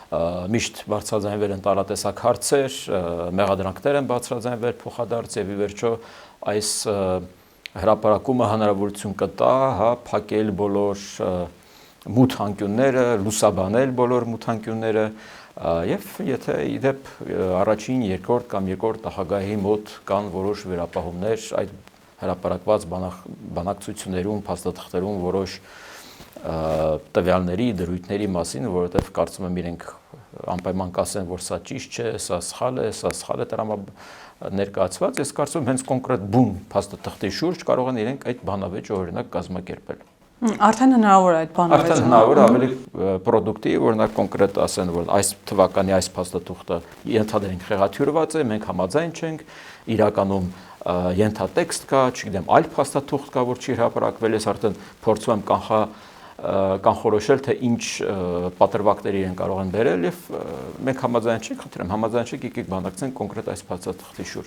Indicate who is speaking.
Speaker 1: միշտ բարձրաձայնվել են տարատեսակ հարցեր, մեղադրանքներ են բարձրաձայնվել փոխադարձ եւ ի վերջո այս հրապարակումը հնարավորություն կտա, փակել բոլոր մութ անկյունները, լուսաբանել բոլոր մութ անկյունները եւ եթե իդեպ առաջին, երկրորդ կամ երկրորդ նախագահի մոտ կան որոշ վերապահումներ այդ հրապարակված բանակցություններում, փաստաթղթերում որոշ տվյալների, դրույթների մասին, որովհետև կարծում եմ իրենք անպայման կասեն, որ սա ճիշտ չէ, սա սխալ է ներկայացված, ես կարծում եմ հենց կոնկրետ բուն փաստաթղթի շուրջ կարող են իրենք այդ բանավեճը օրինակ կազմակերպել։
Speaker 2: Արդեն հնարավոր է այդ բանավեճը։
Speaker 1: Արդեն հնարավոր է ավելի պրոդուկտիվ, օրինակ կոնկրետ ասեն, որ այս թվականի այս փաստաթուղթը ենթադրենք խեղաթյուրված է, մենք համաձայն չենք, իրականում ենթատեքստ կա, չգիտեմ, այլ փաստաթուղթ կա, որ չի հրապարակվել, ես արդեն փորձում եմ կանխորոշել, թե ինչ պատրվակներ իրեն կարող են բերել եւ մենք համաձայն չենք, խնդրեմ, համաձայն չեք, եկեք բանակցենք կոնկրետ այս փաստաթղթի շուրջ։